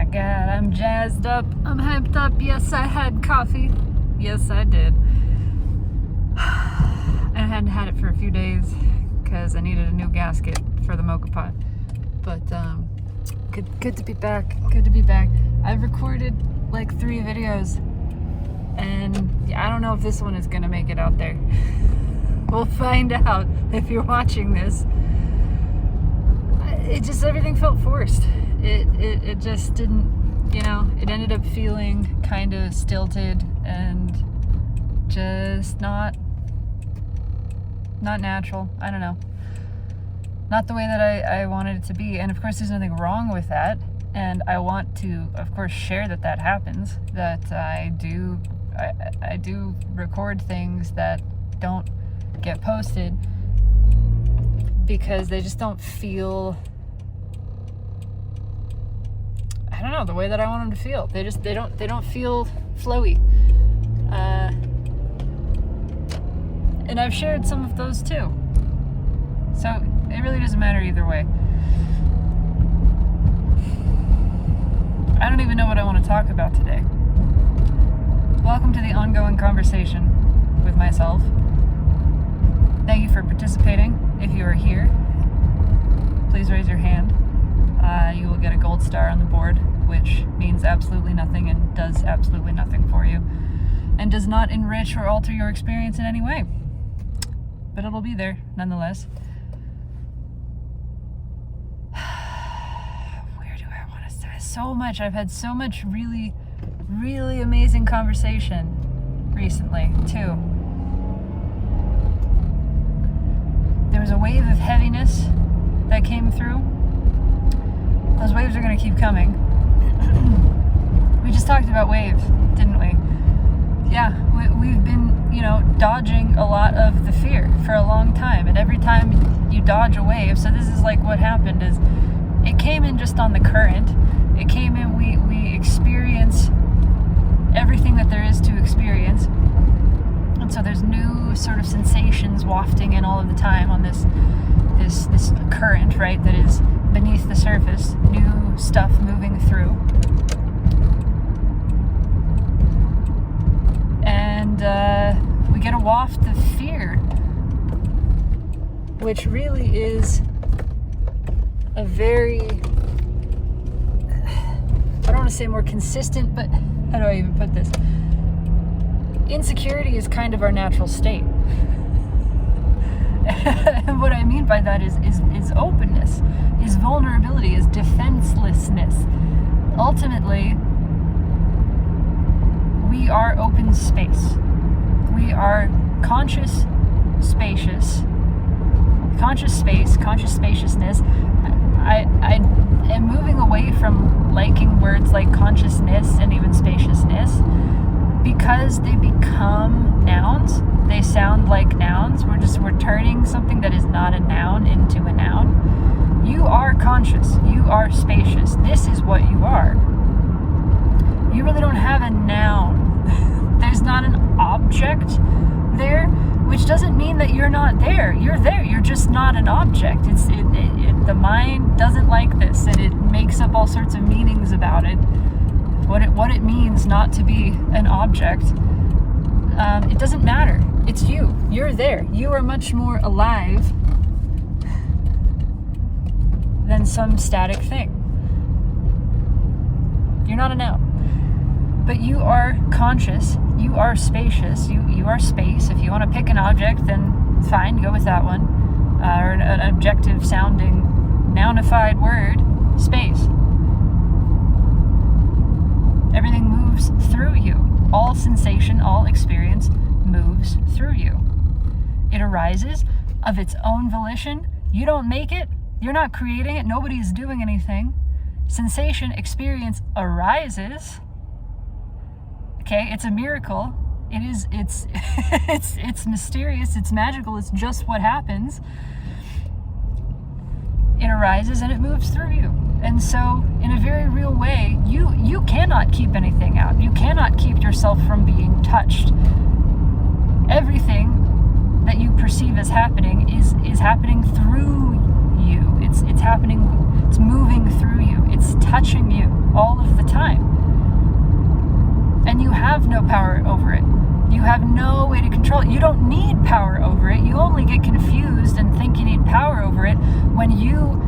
my God, I'm jazzed up. I'm hyped up. Yes, I had coffee. Yes, I did. I hadn't had it for a few days because I needed a new gasket for the mocha pot. But good to be back. Good to be back. I've recorded like 3 videos, and I don't know if this one is gonna make it out there. We'll find out if you're watching this. It just, everything felt forced. It just didn't, it ended up feeling kind of stilted and just not natural. I don't know. Not the way that I wanted it to be. And of course there's nothing wrong with that. And I want to, of course, share that happens. That I do record things that don't get posted because they just don't feel, I don't know, the way that I want them to feel. They don't feel flowy. And I've shared some of those too. So it really doesn't matter either way. I don't even know what I want to talk about today. Welcome to the ongoing conversation with myself. Thank you for participating. If you are here, please raise your hand. You will get a gold star on the board, which means absolutely nothing and does absolutely nothing for you, and does not enrich or alter your experience in any way. But it'll be there nonetheless. Where do I want to start? So much. I've had so much really, really amazing conversation recently, too. There was a wave of heaviness that came through. Those waves are going to keep coming. We just talked about wave, didn't we? Yeah, we've been, dodging a lot of the fear for a long time. And every time you dodge a wave, so this is like what happened is it came in just on the current. It came in, we experience everything that there is to experience. And so there's new sort of sensations wafting in all of the time on this current, right, that is beneath the surface, new stuff moving through. And we get a waft of fear, which really is a very, I don't want to say more consistent, but how do I even put this? Insecurity is kind of our natural state. And what I mean by that is openness, is vulnerability, is defenselessness. Ultimately, we are open space. We are conscious space, conscious spaciousness. I am moving away from liking words like consciousness and even spaciousness because they become nouns. They sound like nouns. We're turning something that is not a noun into a noun. You are conscious. You are spacious. This is what you are. You really don't have a noun. There's not an object there, which doesn't mean that you're not there. You're there. You're just not an object. The mind doesn't like this, and it makes up all sorts of meanings about it. What it means not to be an object. It doesn't matter. It's you. You're there. You are much more alive than some static thing. You're not a noun. But you are conscious. You are spacious. You are space. If you want to pick an object, then fine, go with that one. Or an objective sounding nounified word, space. Everything moves through you. All sensation, all experience moves through you. It arises of its own volition. You don't make it. You're not creating it. Nobody is doing anything. Sensation, experience arises. Okay, it's a miracle. It's mysterious. It's magical. It's just what happens. It arises and it moves through you. And so, in a very real way, you cannot keep anything out. You cannot keep yourself from being touched. Everything that you perceive as happening is happening through you. It's happening. It's moving through you. It's touching you. all of the time. And you have no power over it. You have no way to control it. You don't need power over it. You only get confused and think you need power over it when you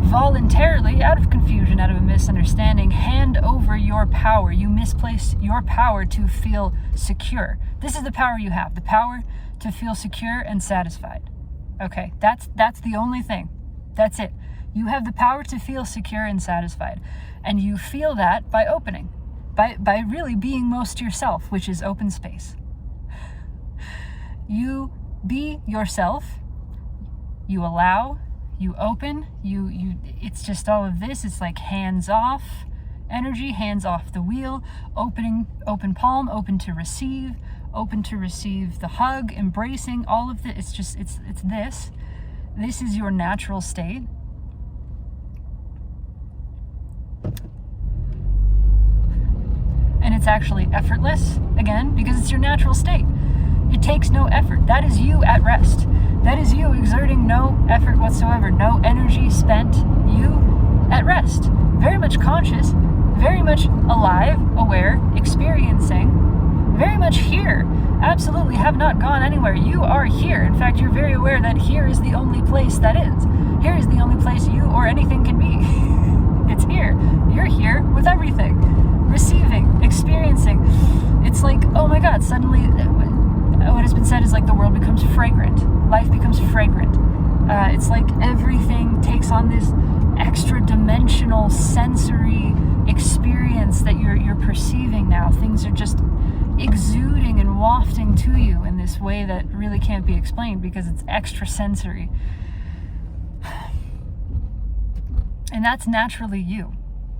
voluntarily, out of confusion, out of a misunderstanding, hand over your power. You misplace your power to feel secure. This is the power you have, the power to feel secure and satisfied. Okay, that's the only thing. That's it. You have the power to feel secure and satisfied. And you feel that by opening, by really being most yourself, which is open space. You be yourself, you allow, you open, it's just all of this. It's like hands off energy, hands off the wheel, open palm, open to receive the hug, embracing all of it. It's this. This is your natural state. And it's actually effortless, again, because it's your natural state. It takes no effort. That is you at rest. That is you exerting no effort whatsoever, no energy spent, you at rest. Very much conscious, very much alive, aware, experiencing, very much here. Absolutely have not gone anywhere. You are here. In fact, you're very aware that here is the only place that is. Here is the only place you or anything can be. It's here. You're here with everything. Receiving, experiencing. It's like, oh my God, suddenly what has been said is like the world becomes fragrant. Life becomes fragrant. It's like everything takes on this extra dimensional sensory experience that you're perceiving now. Things are just exuding and wafting to you in this way that really can't be explained because it's extra sensory. And that's naturally you.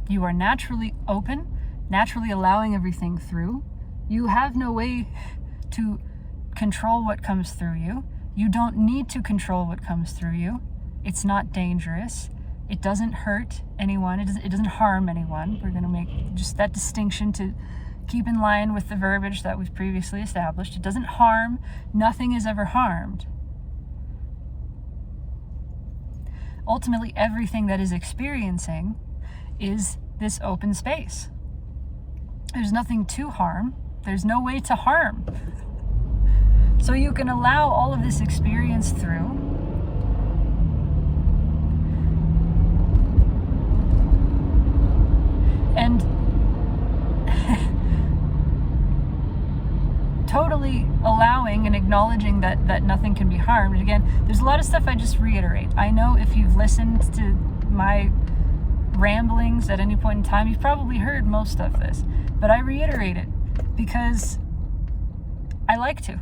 You are naturally open, naturally allowing everything through. You have no way to control what comes through you. You don't need to control what comes through you. It's not dangerous. It doesn't hurt anyone. It doesn't harm anyone. We're going to make just that distinction to keep in line with the verbiage that we've previously established. It doesn't harm. Nothing is ever harmed. Ultimately, everything that is experiencing is this open space. There's nothing to harm. There's no way to harm. So you can allow all of this experience through. And totally allowing and acknowledging that nothing can be harmed. Again, there's a lot of stuff I just reiterate. I know if you've listened to my ramblings at any point in time, you've probably heard most of this. But I reiterate it because I like to.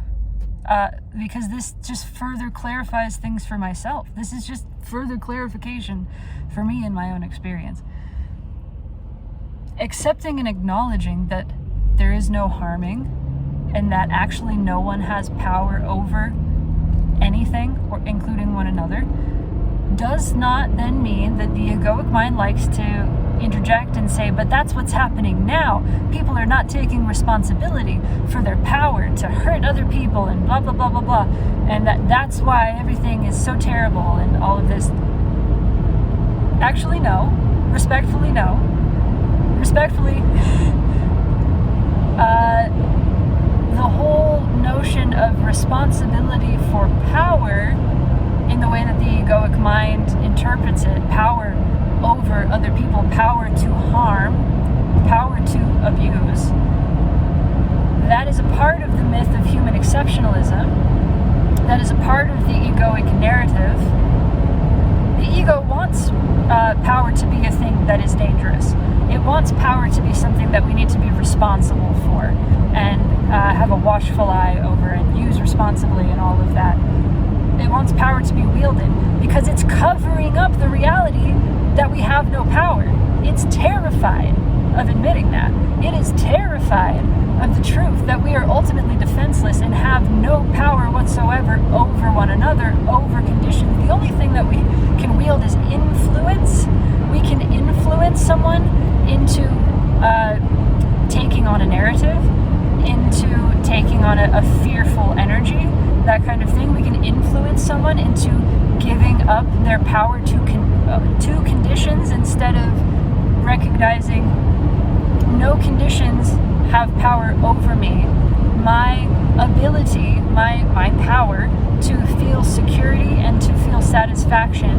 Because this just further clarifies things for myself. This is just further clarification for me in my own experience. Accepting and acknowledging that there is no harming and that actually no one has power over anything, or including one another, does not then mean that the egoic mind likes to interject and say, but that's what's happening now. People are not taking responsibility for their power to hurt other people and blah, blah, blah, blah, blah. And that's why everything is so terrible and all of this. Actually, no. Respectfully, no. Respectfully, the whole notion of responsibility for power in the way that the egoic mind interprets it, power over other people, power to harm, power to abuse, that is a part of the myth of human exceptionalism. That is a part of the egoic narrative. The ego wants power to be a thing that is dangerous. It wants power to be something that we need to be responsible for and have a watchful eye over and use responsibly and all of that. It wants power to be wielded because it's covering up the reality that we have no power. It's terrified of admitting that. It is terrified of the truth that we are ultimately defenseless and have no power whatsoever over one another, over conditions. The only thing that we can wield is influence. We can influence someone into taking on a narrative, into taking on a fearful energy, that kind of thing. We can influence someone into giving up their power to conditions instead of recognizing no conditions have power over me. My ability, my power to feel security and to feel satisfaction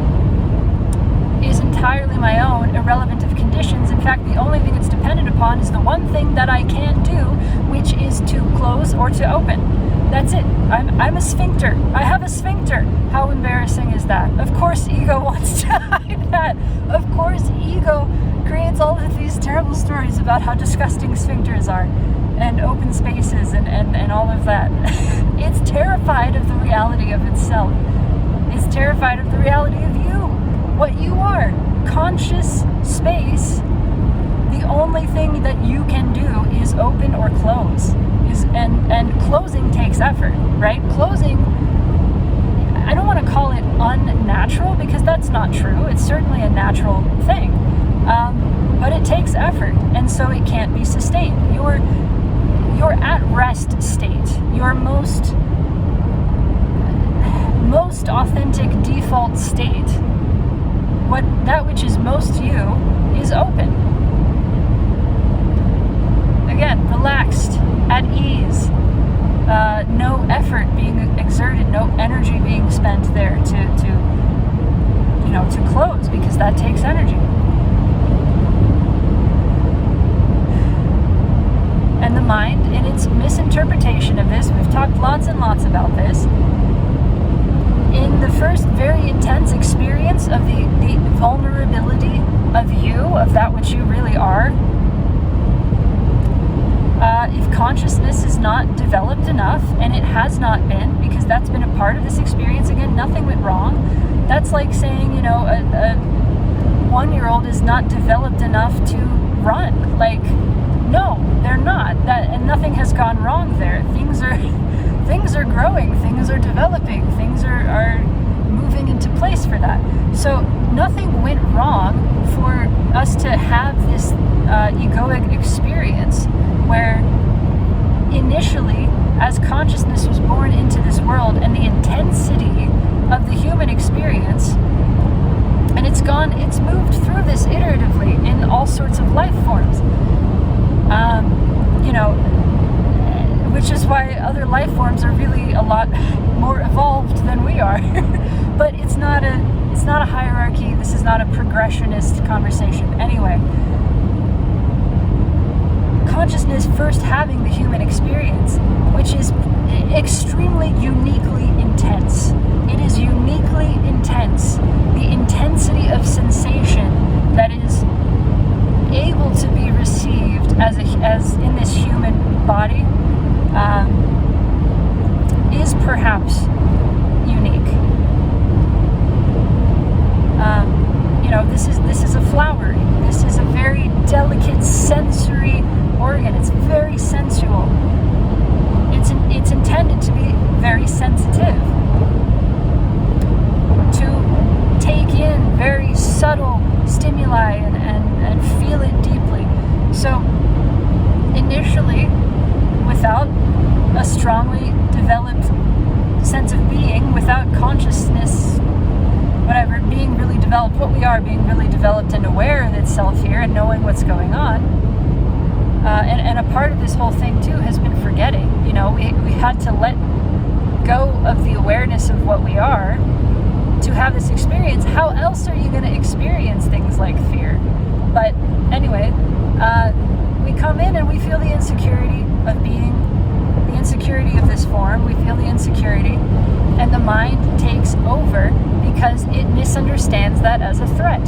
is entirely my own, irrelevant of conditions. In fact, the only thing it's dependent upon is the one thing that I can do, which is to close or to open. That's it. I'm a sphincter. I have a sphincter. How embarrassing is that? Of course ego wants to hide that. Of course ego creates all of these terrible stories about how disgusting sphincters are and open spaces and all of that. It's terrified of the reality of itself. It's terrified of the reality of you, what you are. Conscious space, the only thing that you can do is open or close. And closing takes effort, right? Closing, I don't want to call it unnatural because that's not true. It's certainly a natural thing. But it takes effort, and so it can't be sustained. Your at rest state, your most authentic default state, that which is most you, is open. Again, relaxed, at ease, no effort being exerted, no energy being spent there to close, because that takes energy. And the mind, in its misinterpretation of this, we've talked lots and lots about this, in the first very intense experience of the vulnerability of you, of that which you really are, if consciousness is not developed enough, and it has not been, because that's been a part of this experience, again, nothing went wrong. That's like saying, a 1-year-old is not developed enough to run. Like, no, they're not. And nothing has gone wrong there. Things are growing, things are developing, things are moving into place for that. So nothing went wrong for us to have this egoic experience where initially, as consciousness was born into this world, and the intensity of the human experience, and it's moved through this iteratively in all sorts of life forms. Which is why other life forms are really a lot more evolved than we are. But it's not a hierarchy. This is not a progressionist conversation. Anyway, consciousness first having the human experience, which is extremely uniquely intense. It is uniquely intense. The intensity of sensation that is able to be received as in this human body is perhaps unique. This is a flower. This is a very delicate sensory organ. It's very sensual. It's intended to be very sensitive, to take in very subtle stimuli and feel it deeply. So initially, without a strongly developed sense of being, without consciousness, whatever, being really developed, what we are, being really developed and aware of itself here and knowing what's going on. And a part of this whole thing too has been forgetting. We had to let go of the awareness of what we are to have this experience. How else are you going to experience things like fear? But anyway, we come in and we feel the insecurity of being, the insecurity of this form. We feel the insecurity, and the mind takes over because it misunderstands that as a threat.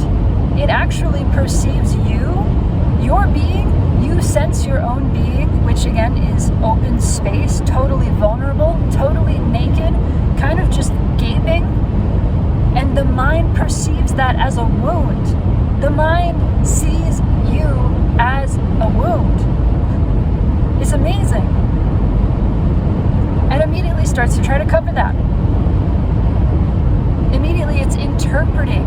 It actually perceives your being. You sense your own being, which again is open space, totally vulnerable, totally naked, kind of just gaping. And the mind perceives that as a wound. The mind sees you as a wound. It's amazing. And immediately starts to try to cover that. Immediately it's interpreting,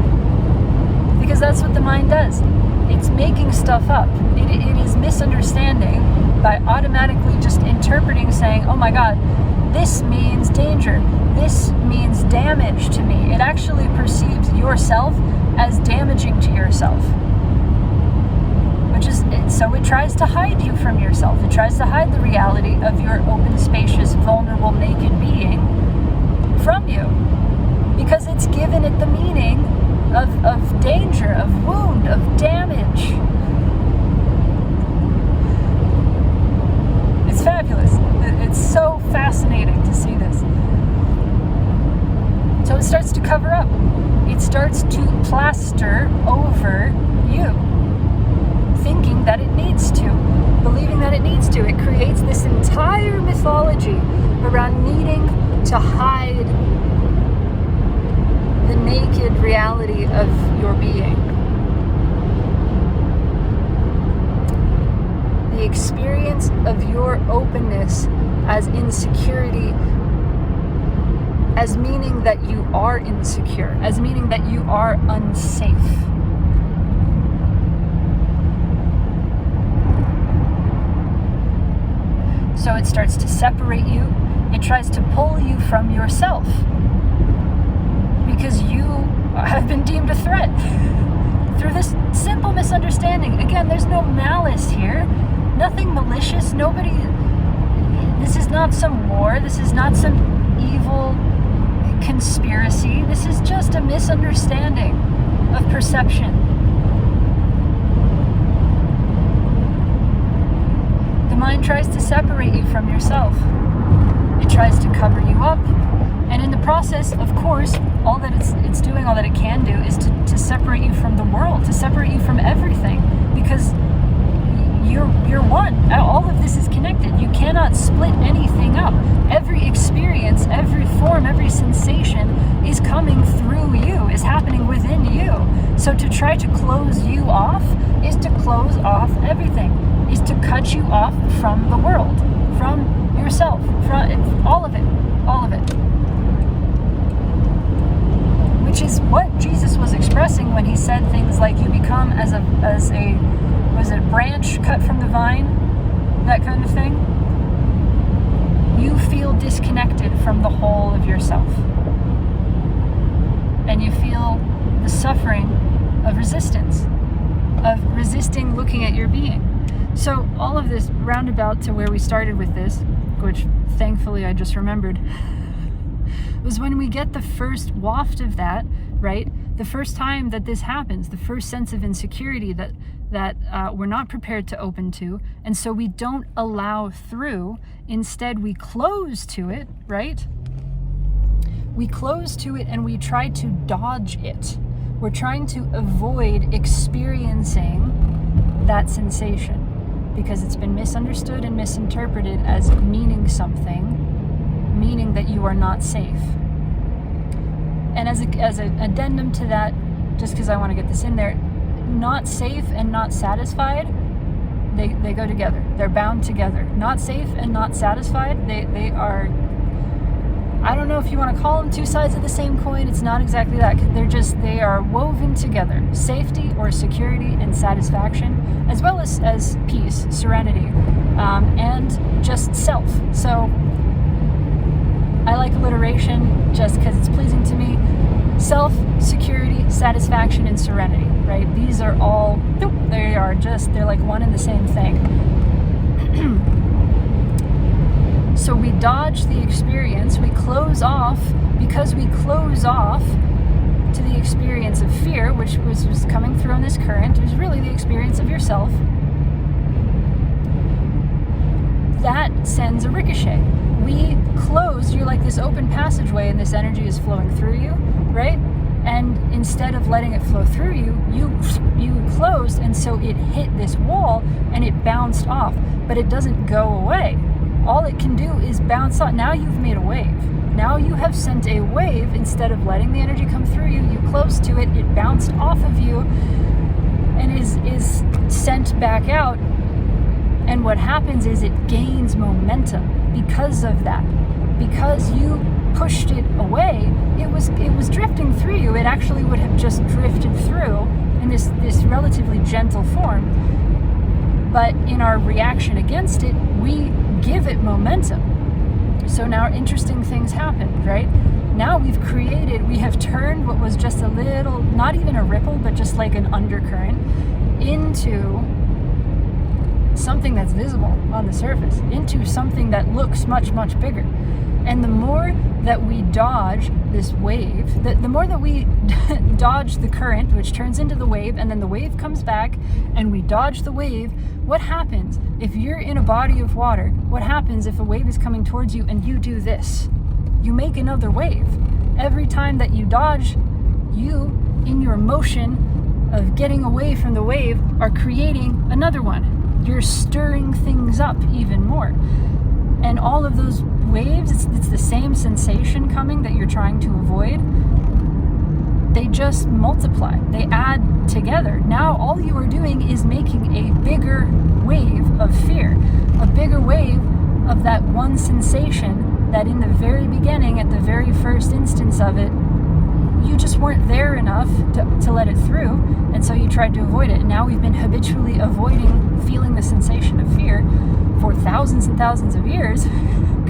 because that's what the mind does. It's making stuff up. It is misunderstanding by automatically just interpreting, saying, oh my God, this means danger. This means damage to me. It actually perceives yourself as damaging to yourself. so it tries to hide you from yourself. It tries to hide the reality of your open, spacious, vulnerable, naked being from you. Because it's given it the meaning of danger, of wound, of damage. It's fabulous. It's so fascinating to see this. So it starts to cover up. It starts to plaster over you, thinking that it needs to, believing that it needs to. It creates this entire mythology around needing to hide the naked reality of your being. The experience of your openness as insecurity, as meaning that you are insecure, as meaning that you are unsafe. So it starts to separate you. It tries to pull you from yourself because you have been deemed a threat through this simple misunderstanding. Again, there's no malice here, nothing malicious. Nobody, this is not some war. This is not some evil conspiracy. This is just a misunderstanding of perception. The mind tries to separate you from yourself. It tries to cover you up. And in the process, of course, all that it's doing, all that it can do is to separate you from the world, to separate you from everything. Because you're one. All of this is connected. You cannot split anything up. Every experience, every form, every sensation is coming through you, is happening within you. So to try to close you off is to close off everything, is to cut you off from the world, from yourself, from all of it, all of it. Which is what Jesus was expressing when he said things like you become as a was it branch cut from the vine, that kind of thing. You feel disconnected from the whole of yourself. And you feel the suffering of resistance, of resisting looking at your being. So all of this roundabout to where we started with this, which thankfully I just remembered, was when we get the first waft of that, right? The first time that this happens, the first sense of insecurity that we're not prepared to open to, and so we don't allow through. Instead, we close to it, right? We close to it and we try to dodge it. We're trying to avoid experiencing that sensation because it's been misunderstood and misinterpreted as meaning something, meaning that you are not safe. And as an addendum to that, just because I want to get this in there, not safe and not satisfied, they go together. They're bound together. Not safe and not satisfied, they are, I don't know if you want to call them two sides of the same coin. It's not exactly that. They are woven together. Safety or security and satisfaction, as well as peace, serenity, and just self. So I like alliteration just because it's pleasing to me. Self, security, satisfaction, and serenity, right? These are all, they're like one and the same thing. So we dodge the experience, we close off, because we close off to the experience of fear, which was coming through on this current. It was really the experience of yourself. That sends a ricochet. We close, you're like this open passageway and this energy is flowing through you, right? And instead of letting it flow through you closed, and so it hit this wall and it bounced off, but it doesn't go away. All it can do is bounce off. Now you've made a wave. Now you have sent a wave. Instead of letting the energy come through you, you close to it, it bounced off of you and is sent back out. And what happens is it gains momentum because of that. Because you pushed it away, it was drifting through you. It actually would have just drifted through in this relatively gentle form. But in our reaction against it, we give it momentum. So now interesting things happen, right? Now we have turned what was just a little, not even a ripple, but just like an undercurrent, into something that's visible on the surface, into something that looks much, much bigger. And the more that we dodge this wave, the more that we dodge the current, which turns into the wave, and then the wave comes back and we dodge the wave, what happens if you're in a body of water? What happens if a wave is coming towards you and you do this? You make another wave. Every time that you dodge, you, in your motion of getting away from the wave, are creating another one. You're stirring things up even more. And all of those waves, it's the same sensation coming that you're trying to avoid. They just multiply. They add together. Now all you are doing is making a bigger wave of fear, a bigger wave of that one sensation that in the very beginning, at the very first instance of it, you just weren't there enough to let it through, and so you tried to avoid it. And now we've been habitually avoiding feeling the sensation of fear for thousands and thousands of years,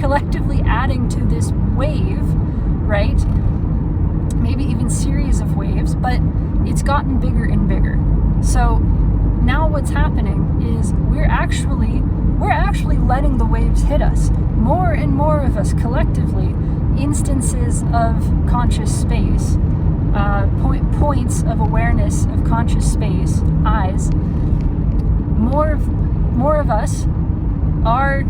collectively adding to this wave, right? Maybe even series of waves, but it's gotten bigger and bigger. So now what's happening is we're actually letting the waves hit us. More and more of us collectively, instances of conscious space, points of awareness of conscious space, eyes, more of us are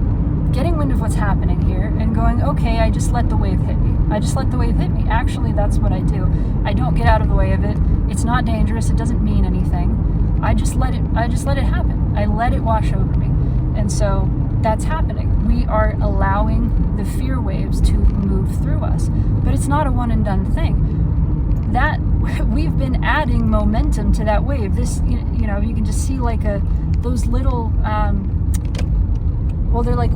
getting wind of what's happening here and going, okay, I just let the wave hit me. I just let the wave hit me. Actually, that's what I do. I don't get out of the way of it. It's not dangerous. It doesn't mean anything. I just let it happen. I let it wash over me. And so that's happening. We are allowing the fear waves to move through us. But it's not a one and done thing. That we've been adding momentum to that wave. This, you know, you can just see like those little they're like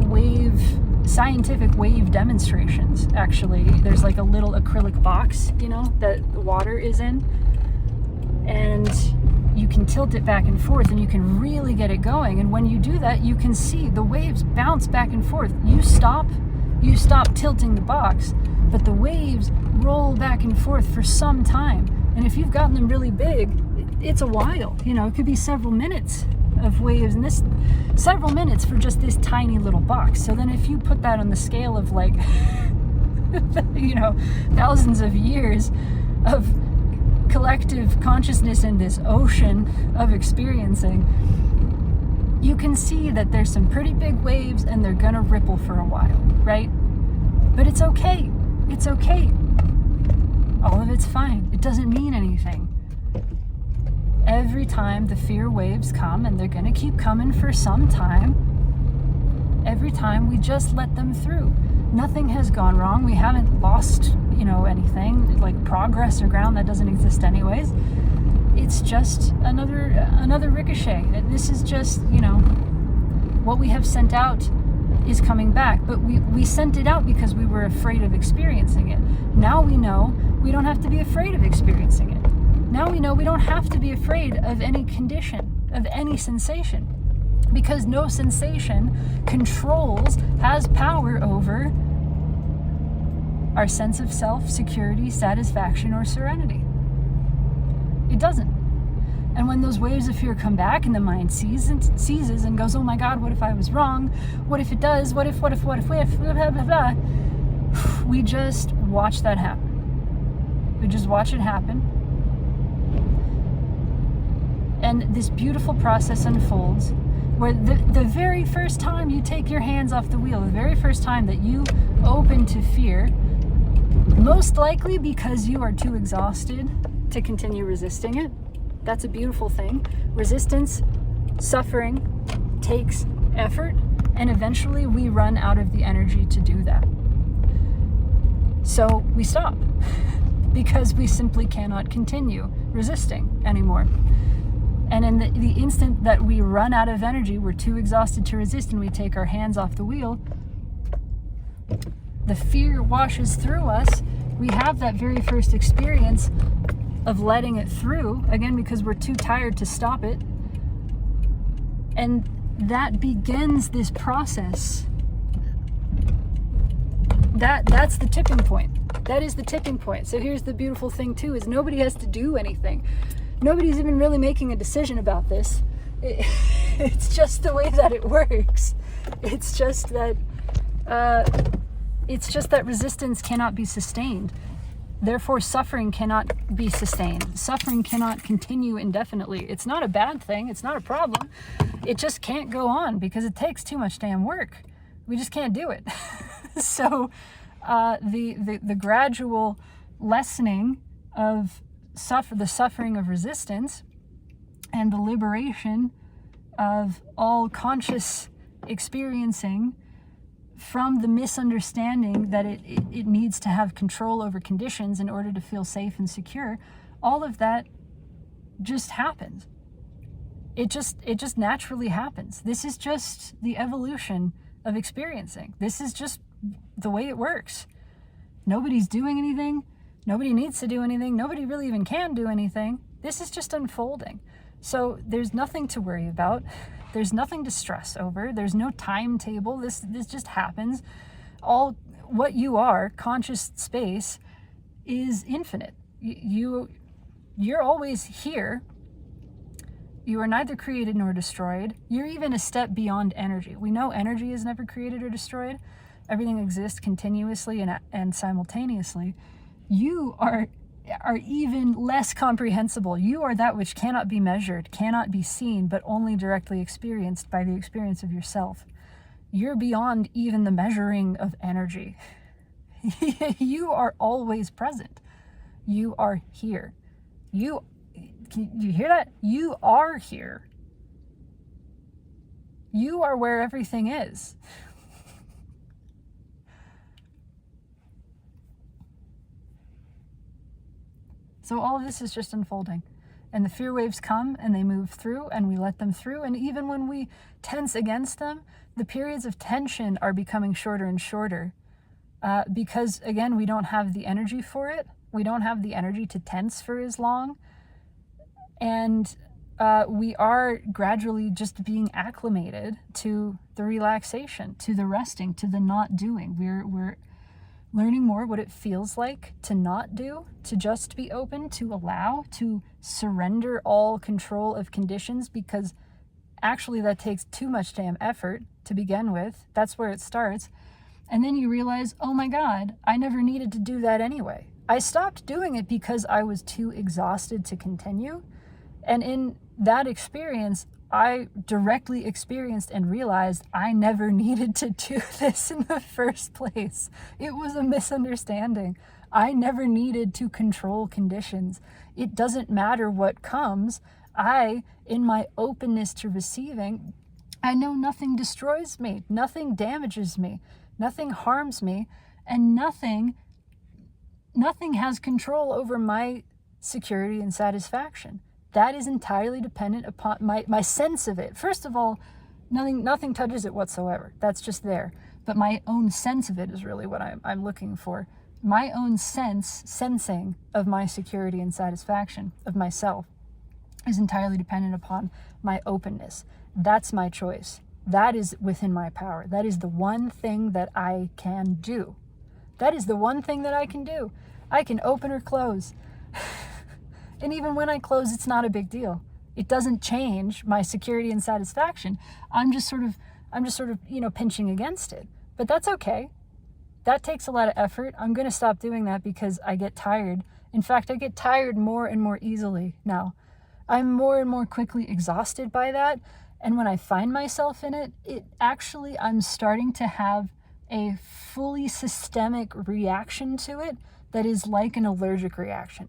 scientific wave demonstrations, actually. There's like a little acrylic box, you know, that the water is in, and you can tilt it back and forth and you can really get it going. And when you do that, you can see the waves bounce back and forth. You stop tilting the box, but the waves roll back and forth for some time. And if you've gotten them really big, it's a while, you know, it could be several minutes of waves, and this several minutes for just this tiny little box. So then if you put that on the scale of like you know, thousands of years of collective consciousness in this ocean of experiencing, you can see that there's some pretty big waves and they're gonna ripple for a while, right? But it's okay. It's okay. All of it's fine. It doesn't mean anything. Every time the fear waves come, and they're going to keep coming for some time, every time we just let them through. Nothing has gone wrong. We haven't lost, you know, anything like progress or ground that doesn't exist anyways. It's just another ricochet. This is just, you know, what we have sent out is coming back. But we sent it out because we were afraid of experiencing it. Now we know we don't have to be afraid of experiencing it. Now we know we don't have to be afraid of any condition, of any sensation, because no sensation has power over our sense of self, security, satisfaction, or serenity. It doesn't. And when those waves of fear come back and the mind seizes and goes, oh my God, what if I was wrong? What if it does? What if, blah, blah, blah. We just watch that happen. We just watch it happen. And this beautiful process unfolds where the very first time you take your hands off the wheel, the very first time that you open to fear, most likely because you are too exhausted to continue resisting it. That's a beautiful thing. Resistance, suffering takes effort, and eventually we run out of the energy to do that. So we stop because we simply cannot continue resisting anymore. And in the instant that we run out of energy, we're too exhausted to resist, and we take our hands off the wheel, the fear washes through us. We have that very first experience of letting it through, again, because we're too tired to stop it. And that begins this process. That's the tipping point. That is the tipping point. So here's the beautiful thing too, is nobody has to do anything. Nobody's even really making a decision about this. It's just the way that it works. It's just that resistance cannot be sustained. Therefore, suffering cannot be sustained. Suffering cannot continue indefinitely. It's not a bad thing. It's not a problem. It just can't go on because it takes too much damn work. We just can't do it. So the gradual lessening of the suffering of resistance and the liberation of all conscious experiencing from the misunderstanding that it needs to have control over conditions in order to feel safe and secure, all of that just happens. It just naturally happens. This is just the evolution of experiencing. This is just the way it works. Nobody's doing anything. Nobody needs to do anything. Nobody really even can do anything. This is just unfolding. So there's nothing to worry about. There's nothing to stress over. There's no timetable. This just happens. All what you are, conscious space, is infinite. You're always here. You are neither created nor destroyed. You're even a step beyond energy. We know energy is never created or destroyed. Everything exists continuously and simultaneously. You are even less comprehensible. You are that which cannot be measured, cannot be seen, but only directly experienced by the experience of yourself. You're beyond even the measuring of energy. You are always present. You are here. Can you hear that? You are here. You are where everything is. So all of this is just unfolding. And the fear waves come and they move through and we let them through. And even when we tense against them, the periods of tension are becoming shorter and shorter. Because, again, we don't have the energy for it. We don't have the energy to tense for as long. And we are gradually just being acclimated to the relaxation, to the resting, to the not doing. We're learning more what it feels like to not do, to just be open, to allow, to surrender all control of conditions, because actually that takes too much damn effort to begin with. That's where it starts. And then you realize, oh my God, I never needed to do that anyway. I stopped doing it because I was too exhausted to continue. And in that experience, I directly experienced and realized I never needed to do this in the first place. It was a misunderstanding. I never needed to control conditions. It doesn't matter what comes. In my openness to receiving, I know nothing destroys me, nothing damages me, nothing harms me, and nothing has control over my security and satisfaction. That is entirely dependent upon my sense of it. First of all, nothing touches it whatsoever. That's just there. But my own sense of it is really what I'm looking for. My own sensing of my security and satisfaction of myself is entirely dependent upon my openness. That's my choice. That is within my power. That is the one thing that I can do. That is the one thing that I can do. I can open or close. And even when I close, it's not a big deal. It doesn't change my security and satisfaction. I'm just sort of, pinching against it. But that's okay. That takes a lot of effort. I'm going to stop doing that because I get tired. In fact, I get tired more and more easily now. I'm more and more quickly exhausted by that. And when I find myself in it, I'm starting to have a fully systemic reaction to it that is like an allergic reaction.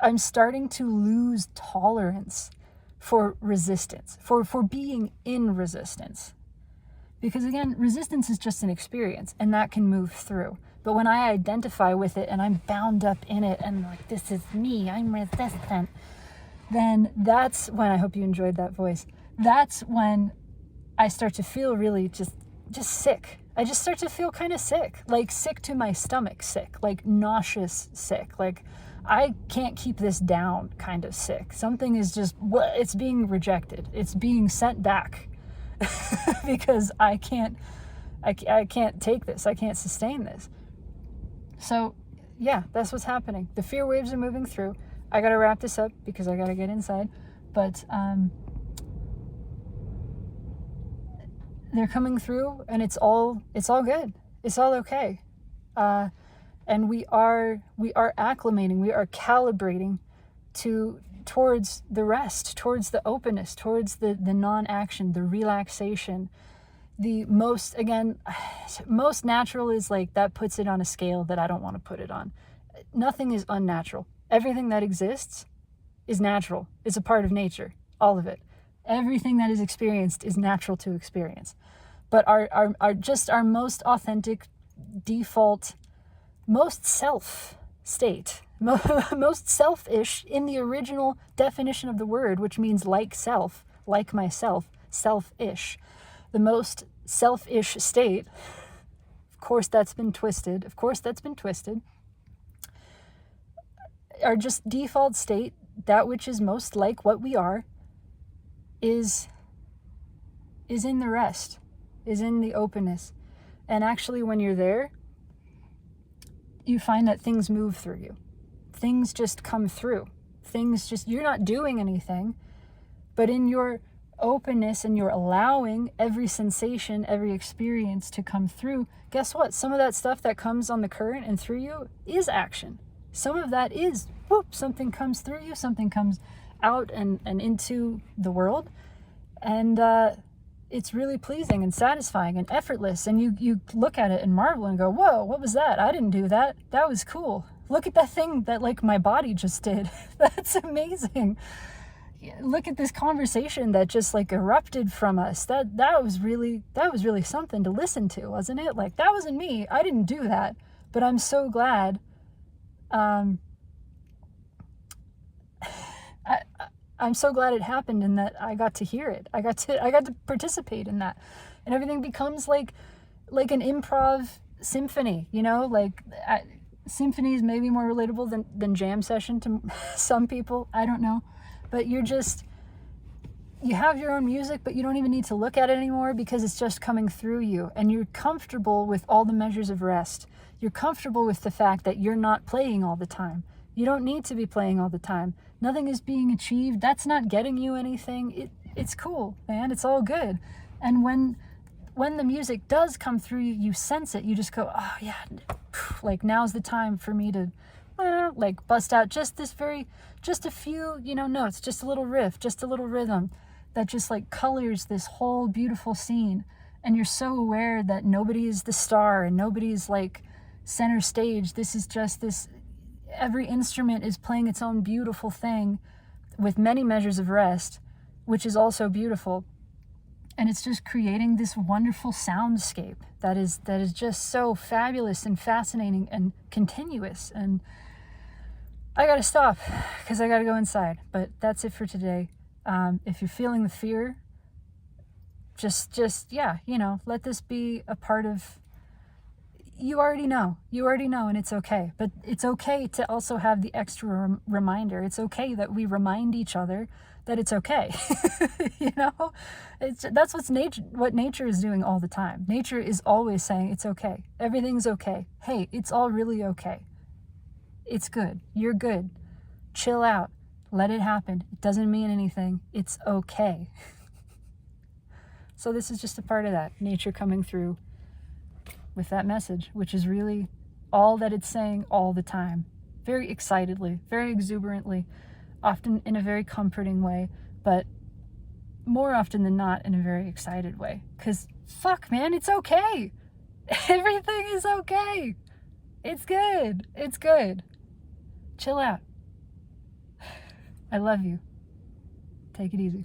I'm starting to lose tolerance for resistance, for being in resistance. Because again, resistance is just an experience and that can move through. But when I identify with it and I'm bound up in it and like, this is me, I'm resistant, then that's when, I hope you enjoyed that voice, that's when I start to feel really just sick. I just start to feel kind of sick, like sick to my stomach sick, like nauseous sick, like I can't keep this down kind of sick. Something is just, it's being rejected. It's being sent back because I can't take this. I can't sustain this. So yeah, that's what's happening. The fear waves are moving through. I got to wrap this up because I got to get inside. But they're coming through, and it's all good. It's all okay. And we are acclimating, we are calibrating towards the rest, towards the openness, towards the non-action, the relaxation. The most natural is like, that puts it on a scale that I don't want to put it on. Nothing is unnatural. Everything that exists is natural. It's a part of nature, all of it. Everything that is experienced is natural to experience. But our most authentic, default, most self state, most selfish in the original definition of the word, which means like self, like myself, selfish. The most selfish state, of course that's been twisted, our just default state, that which is most like what we are, is in the rest, is in the openness. And actually, when you're there, you find that things move through you. Things just come through. You're not doing anything, but in your openness and you're allowing every sensation, every experience to come through, guess what? Some of that stuff that comes on the current and through you is action. Some of that is, something comes through you, something comes out and into the world, and it's really pleasing and satisfying and effortless, and you look at it and marvel and go, whoa, what was that? I didn't do that. That was cool. Look at that thing that like my body just did. That's amazing. Look at this conversation that just like erupted from us. That was really something to listen to, wasn't it? Like, that wasn't me. I didn't do that, but I'm so glad. I'm so glad it happened, and that I got to hear it. I got to participate in that, and everything becomes like an improv symphony. Symphony is maybe more relatable than jam session to some people. I don't know. But you have your own music, but you don't even need to look at it anymore, because it's just coming through you, and you're comfortable with all the measures of rest. You're comfortable with the fact that you're not playing all the time. You don't need to be playing all the time. Nothing is being achieved. That's not getting you anything. It's cool, man. It's all good. And when the music does come through you, you sense it. You just go, oh yeah, like now's the time for me to like bust out just a few, notes, just a little riff, just a little rhythm that just like colors this whole beautiful scene. And you're so aware that nobody is the star and nobody's like center stage. This is just this, every instrument is playing its own beautiful thing with many measures of rest, which is also beautiful. And it's just creating this wonderful soundscape that is just so fabulous and fascinating and continuous. And I gotta stop because I gotta go inside. But that's it for today. If you're feeling the fear, just let this be a part of. You already know, and it's okay. But it's okay to also have the extra reminder. It's okay that we remind each other that it's okay. That's what nature is doing all the time. Nature is always saying it's okay. Everything's okay. Hey, it's all really okay. It's good. You're good. Chill out. Let it happen. It doesn't mean anything. It's okay. So this is just a part of that. Nature coming through with that message, which is really all that it's saying all the time. Very excitedly, very exuberantly, often in a very comforting way, but more often than not in a very excited way. Because fuck, man, it's okay. Everything is okay. It's good. It's good. Chill out. I love you. Take it easy.